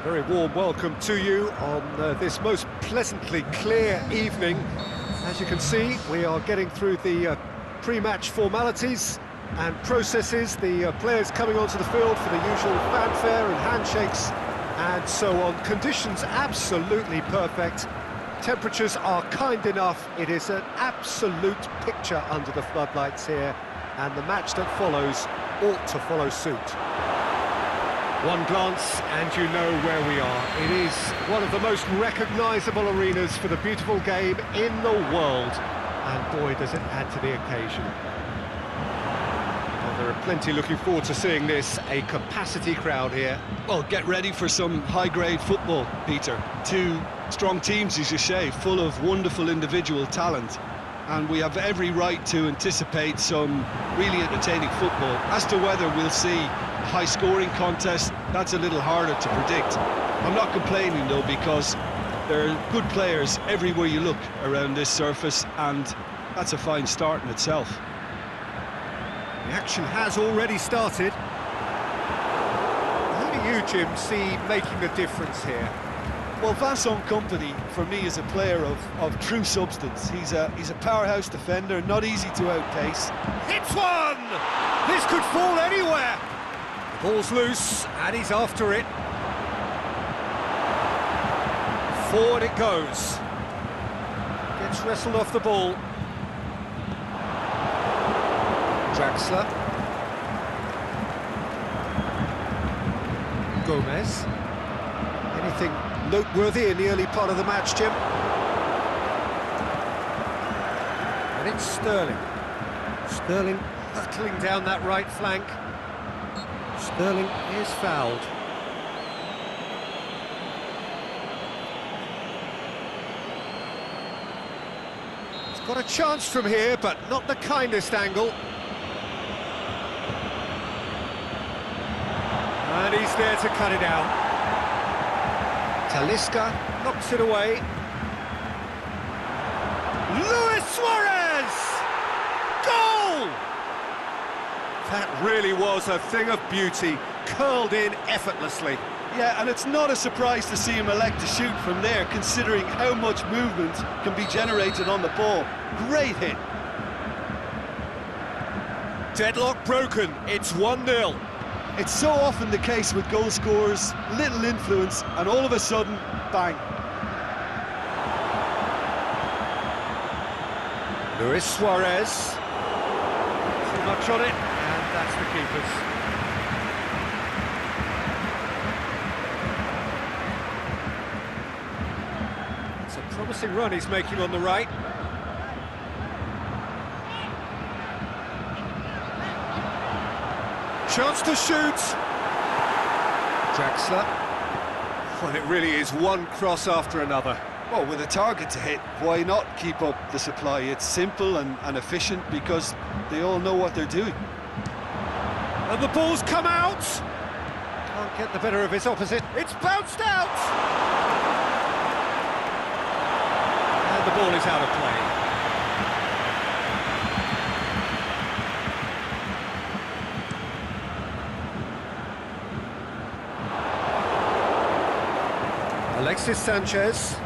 Very warm welcome to you on this most pleasantly clear evening. As you can see, we are getting through the pre-match formalities and processes, the players coming onto the field for the usual fanfare and handshakes and so on. Conditions absolutely perfect. Temperatures are kind enough. It is an absolute picture under the floodlights here, and the match that follows ought to follow suit. One glance and you know where we are. It is one of the most recognisable arenas for the beautiful game in the world, and boy does it add to the occasion. Well, there are plenty looking forward to seeing this, a capacity crowd here. Well, get ready for some high-grade football, Peter. Two strong teams, as you say, full of wonderful individual talent. And we have every right to anticipate some really entertaining football. As to whether we'll see a high-scoring contest, that's a little harder to predict. I'm not complaining, though, because there are good players everywhere you look around this surface, and that's a fine start in itself. The action has already started. Who do you, Jim, see making the difference here? Well, Vincent Kompany, for me, is a player of true substance. He's a powerhouse defender, not easy to outpace. Hits one! This could fall anywhere! The ball's loose, and he's after it. Forward it goes. Gets wrestled off the ball. Draxler. Gomez. Anything noteworthy in the early part of the match, Jim? And it's Sterling. Sterling hurtling down that right flank. Sterling is fouled. He's got a chance from here, but not the kindest angle. And he's there to cut it out. Talisca knocks it away. Luis Suarez! Goal! That really was a thing of beauty, curled in effortlessly. Yeah, and it's not a surprise to see him elect to shoot from there, considering how much movement can be generated on the ball. Great hit. Deadlock broken, it's 1-0. It's so often the case with goal scorers, little influence, and all of a sudden, bang. Luis Suarez. Too much on it, and that's the keeper's. It's a promising run he's making on the right. Chance to shoot. Draxler. Well, it really is one cross after another. Well, with a target to hit, why not keep up the supply? It's simple and efficient because they all know what they're doing. And the ball's come out. Can't get the better of his opposite. It's bounced out. And the ball is out of play. Alexis Sanchez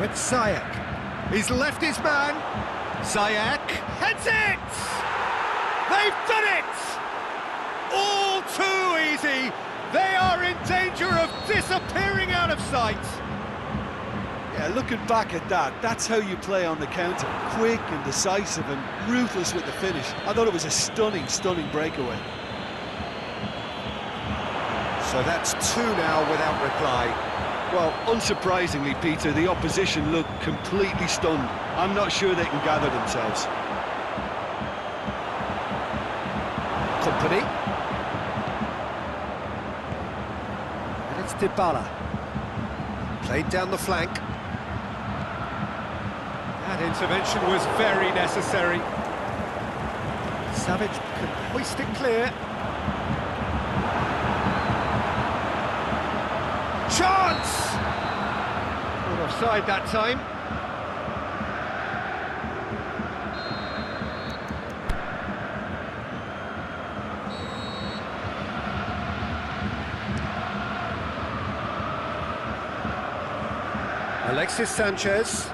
with Ziyech. He's left his man. Ziyech heads it! They've done it! All too easy. They are in danger of disappearing out of sight. Yeah, looking back at that, that's how you play on the counter. Quick and decisive and ruthless with the finish. I thought it was a stunning, stunning breakaway. So that's two now without reply. Well, unsurprisingly, Peter, the opposition look completely stunned. I'm not sure they can gather themselves. Kompany. And it's Dybala. Played down the flank. That intervention was very necessary. Savage can hoist it clear. Chance! Not offside that time. Alexis Sanchez.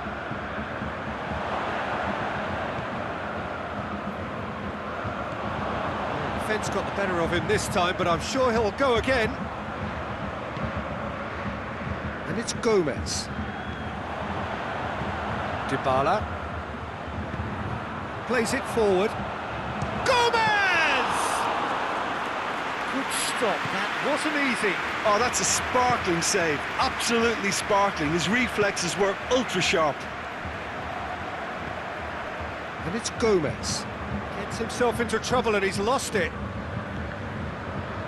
Defence got the better of him this time, but I'm sure he'll go again. And it's Gomez. Dybala. Plays it forward. Gomez! Good stop, that wasn't easy. Oh, that's a sparkling save, absolutely sparkling. His reflexes were ultra sharp. And it's Gomez. Gets himself into trouble and he's lost it.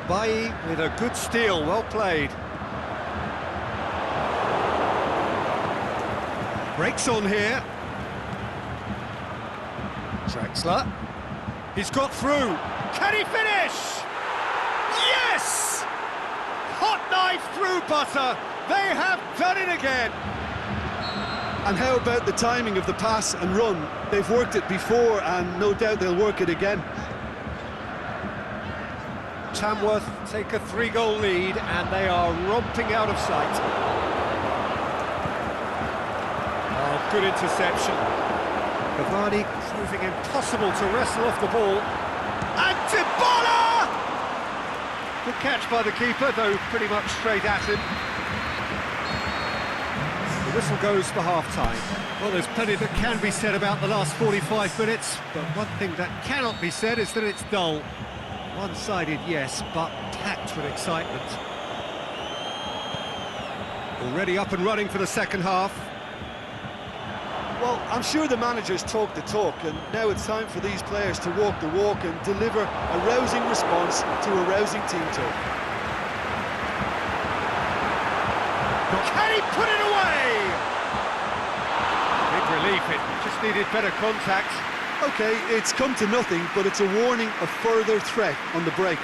Bailly with a good steal, well played. Breaks on here. Draxler. He's got through. Can he finish? Yes! Hot knife through butter. They have done it again. And how about the timing of the pass and run? They've worked it before and no doubt they'll work it again. Tamworth take a 3-goal lead and they are romping out of sight. Oh, good interception. Cavani proving impossible to wrestle off the ball. And Dybala! Good catch by the keeper, though pretty much straight at him. The whistle goes for half-time. Well, there's plenty that can be said about the last 45 minutes, but one thing that cannot be said is that it's dull. One-sided, yes, but packed with excitement. Already up and running for the second half. Well, I'm sure the managers talk the talk, and now it's time for these players to walk the walk and deliver a rousing response to a rousing team talk. Can he put it away? Big relief, it just needed better contact. OK, it's come to nothing, but it's a warning of further threat on the break.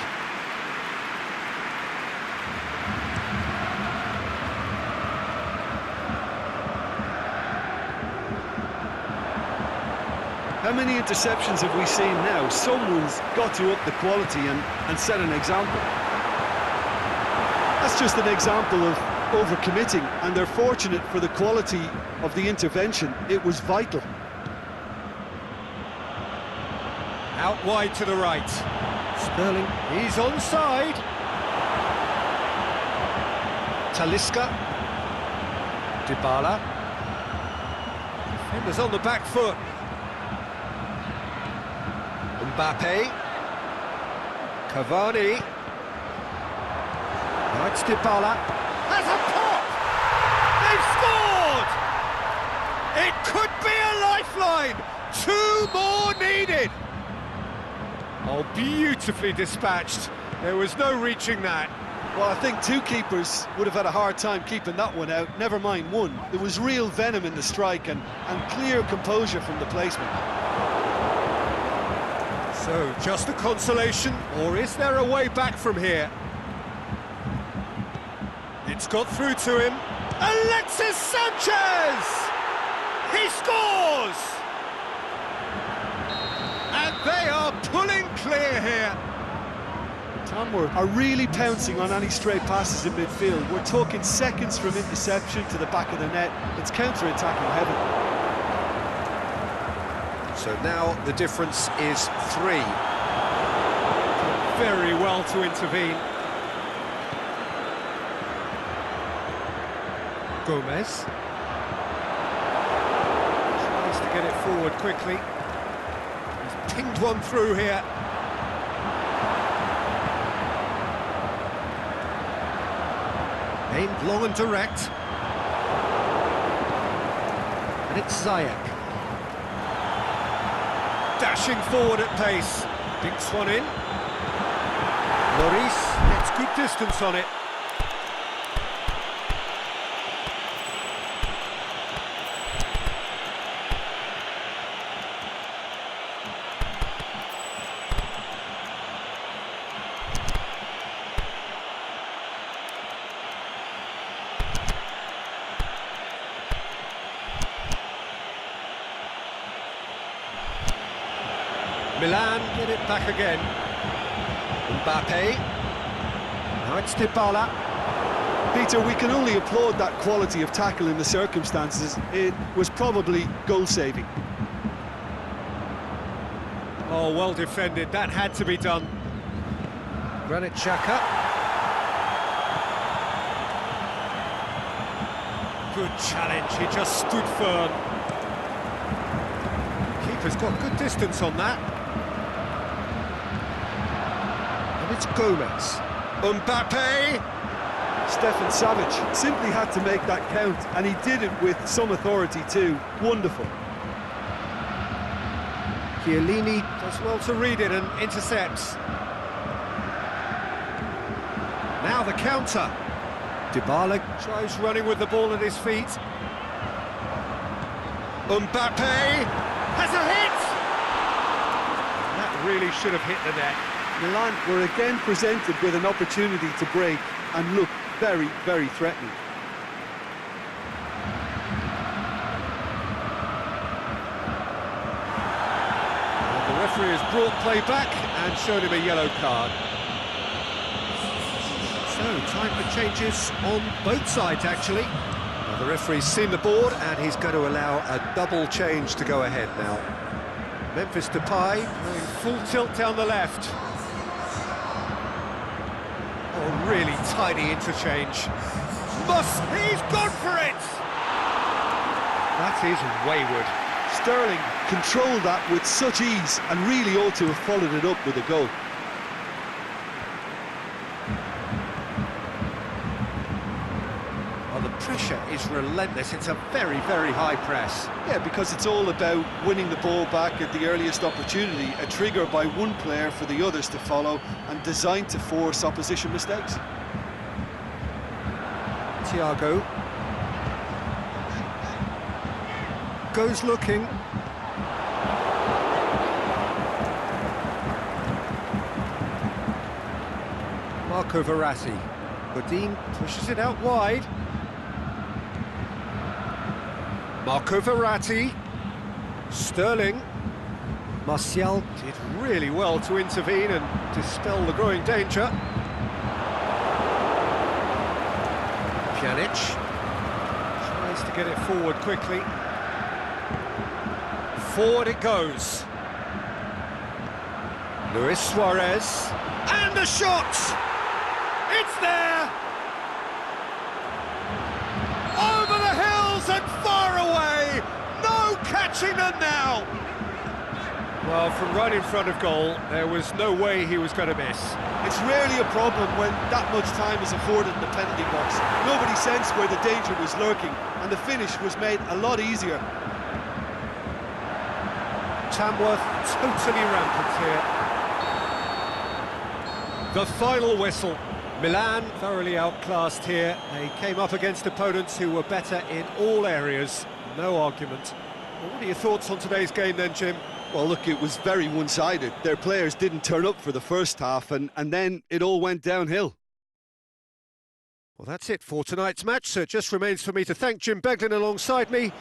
How many interceptions have we seen now? Someone's got to up the quality and set an example. That's just an example of overcommitting, and they're fortunate for the quality of the intervention. It was vital. Out wide to the right. Sterling, he's onside. Talisca. Dybala. Defenders on the back foot. Mbappe. Cavani. Now it's Dybala. Has a pop! They've scored! It could be a lifeline! 2 more needed! Oh, beautifully dispatched. There was no reaching that. Well, I think 2 keepers would have had a hard time keeping that one out, never mind 1. There was real venom in the strike and clear composure from the placement. So, just a consolation, or is there a way back from here? It's got through to him. Alexis Sanchez! He scores! And they are pulling clear here. Tamworth are really pouncing on any stray passes in midfield. We're talking seconds from interception to the back of the net. It's counter-attacking heaven. So now the difference is 3. Very well to intervene. Gomez. Tries to get it forward quickly. He's pinged one through here. Aimed long and direct. And it's Ziyech. Dashing forward at pace. Dinks one in. Lloris gets good distance on it. Milan get it back again. Mbappe. Now it's Dybala. Peter, we can only applaud that quality of tackle in the circumstances. It was probably goal-saving. Oh, well defended, that had to be done. Granit Xhaka. Good challenge, he just stood firm. Keeper's got good distance on that. And it's Gomez. Mbappe! Stefan Savic simply had to make that count, and he did it with some authority too. Wonderful. Chiellini does well to read it and intercepts. Now the counter. Dybala tries running with the ball at his feet. Mbappe has a hit! That really should have hit the net. Milan were again presented with an opportunity to break and look very, very threatening. And the referee has brought play back and shown him a yellow card. So, time for changes on both sides, actually. Well, the referee's seen the board and he's going to allow a double change to go ahead now. Memphis Depay going full tilt down the left. Oh, really tiny interchange. He's gone for it! That is wayward. Sterling controlled that with such ease and really ought to have followed it up with a goal. Well, the pressure is relentless. It's a very, very high press. Yeah, because it's all about winning the ball back at the earliest opportunity, a trigger by one player for the others to follow and designed to force opposition mistakes. Thiago goes looking. Marco Verratti. Godin pushes it out wide. Marco Verratti. Sterling. Martial did really well to intervene and dispel the growing danger. Pjanic tries to get it forward quickly. Forward it goes. Luis Suarez. And the shot! It's there! Over the hills and far away! No catching them now! Well, from right in front of goal, there was no way he was going to miss. It's rarely a problem when that much time is afforded in the penalty box. Nobody sensed where the danger was lurking, and the finish was made a lot easier. Tamworth totally rampant here. The final whistle. Milan thoroughly outclassed here. They came up against opponents who were better in all areas. No argument. Well, what are your thoughts on today's game then, Jim? Well, look, it was very one-sided. Their players didn't turn up for the first half, and then it all went downhill. Well, that's it for tonight's match, so it just remains for me to thank Jim Beglin alongside me